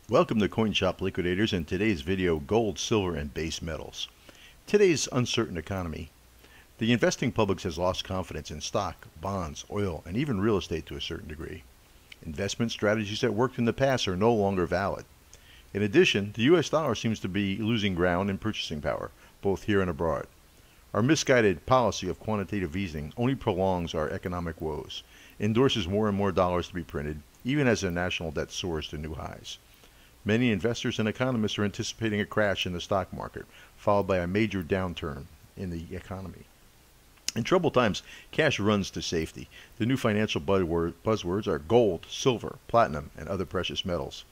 Welcome to CoinShop Liquidators and today's video, gold, silver, and base metals. Today's uncertain economy. The investing public has lost confidence in stock, bonds, oil, and even real estate to a certain degree. Investment strategies that worked in the past are no longer valid. In addition, the US dollar seems to be losing ground in purchasing power, both here and abroad. Our misguided policy of quantitative easing only prolongs our economic woes, endorses more and more dollars to be printed, even as the national debt soars to new highs. Many investors and economists are anticipating a crash in the stock market, followed by a major downturn in the economy. In troubled times, cash runs to safety. The new financial buzzwords are gold, silver, platinum, and other precious metals,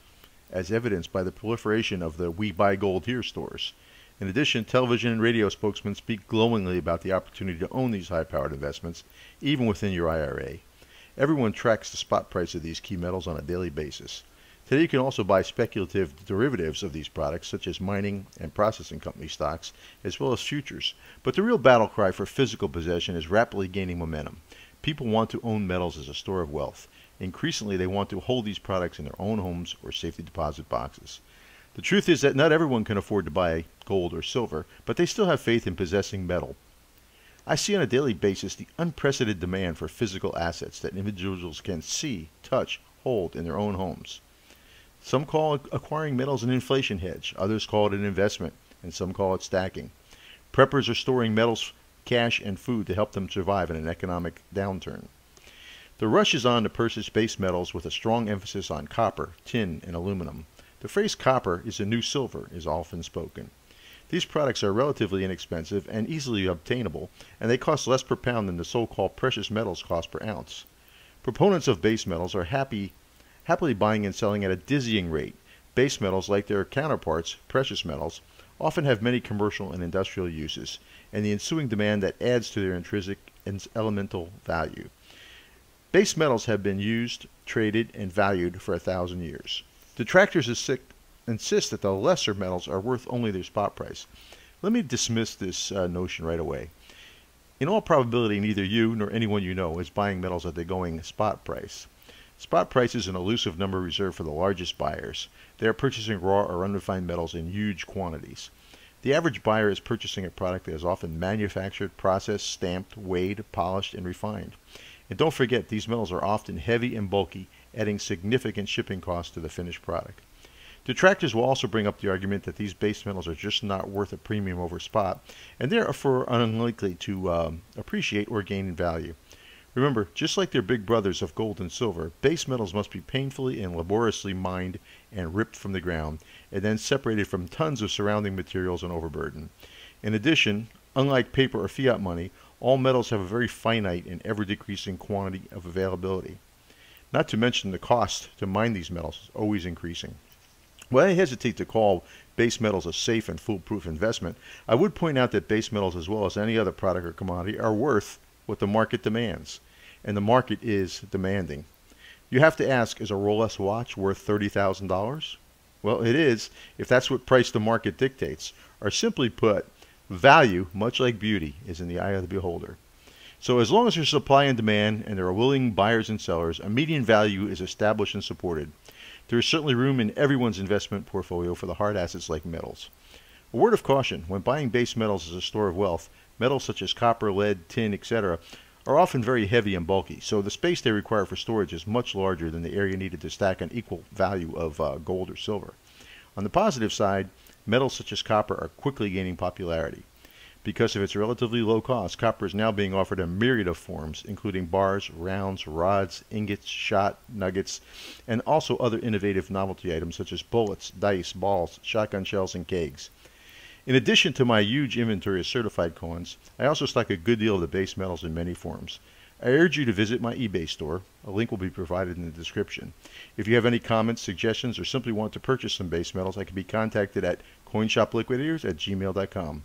as evidenced by the proliferation of the We Buy Gold Here stores. In addition, television and radio spokesmen speak glowingly about the opportunity to own these high-powered investments, even within your IRA. Everyone tracks the spot price of these key metals on a daily basis. Today you can also buy speculative derivatives of these products, such as mining and processing company stocks, as well as futures. But the real battle cry for physical possession is rapidly gaining momentum. People want to own metals as a store of wealth. Increasingly, they want to hold these products in their own homes or safety deposit boxes. The truth is that not everyone can afford to buy gold or silver, but they still have faith in possessing metal. I see on a daily basis the unprecedented demand for physical assets that individuals can see, touch, hold in their own homes. Some call acquiring metals an inflation hedge, others call it an investment, and some call it stacking. Preppers are storing metals, cash, and food to help them survive in an economic downturn. The rush is on to purchase base metals with a strong emphasis on copper, tin, and aluminum. The phrase copper is the new silver is often spoken. These products are relatively inexpensive and easily obtainable, and they cost less per pound than the so-called precious metals cost per ounce. Proponents of base metals are happily buying and selling at a dizzying rate. Base metals, like their counterparts, precious metals, often have many commercial and industrial uses, and the ensuing demand that adds to their intrinsic and elemental value. Base metals have been used, traded, and valued for 1,000 years. Detractors insist that the lesser metals are worth only their spot price. Let me dismiss this notion right away. In all probability, neither you nor anyone you know is buying metals at the going spot price. Spot price is an elusive number reserved for the largest buyers. They are purchasing raw or unrefined metals in huge quantities. The average buyer is purchasing a product that is often manufactured, processed, stamped, weighed, polished, and refined. And don't forget, these metals are often heavy and bulky, adding significant shipping costs to the finished product. Detractors will also bring up the argument that these base metals are just not worth a premium over spot, and therefore unlikely to appreciate or gain in value. Remember, just like their big brothers of gold and silver, base metals must be painfully and laboriously mined and ripped from the ground, and then separated from tons of surrounding materials and overburden. In addition, unlike paper or fiat money, all metals have a very finite and ever-decreasing quantity of availability. Not to mention the cost to mine these metals is always increasing. While I hesitate to call base metals a safe and foolproof investment, I would point out that base metals, as well as any other product or commodity, are worth what the market demands. And the market is demanding. You have to ask, is a Rolex watch worth $30,000? Well, it is, if that's what price the market dictates. Or simply put, value, much like beauty, is in the eye of the beholder. So as long as there's supply and demand, and there are willing buyers and sellers, a median value is established and supported. There is certainly room in everyone's investment portfolio for the hard assets like metals. A word of caution, when buying base metals as a store of wealth, metals such as copper, lead, tin, etc., are often very heavy and bulky, so the space they require for storage is much larger than the area needed to stack an equal value of gold or silver. On the positive side, metals such as copper are quickly gaining popularity. Because of its relatively low cost, copper is now being offered in a myriad of forms, including bars, rounds, rods, ingots, shot, nuggets, and also other innovative novelty items such as bullets, dice, balls, shotgun shells, and kegs. In addition to my huge inventory of certified coins, I also stock a good deal of the base metals in many forms. I urge you to visit my eBay store. A link will be provided in the description. If you have any comments, suggestions, or simply want to purchase some base metals, I can be contacted at coinshopliquidators@gmail.com.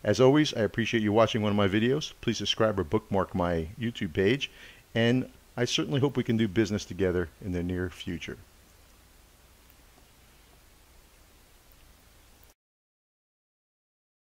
As always, I appreciate you watching one of my videos. Please subscribe or bookmark my YouTube page, and I certainly hope we can do business together in the near future.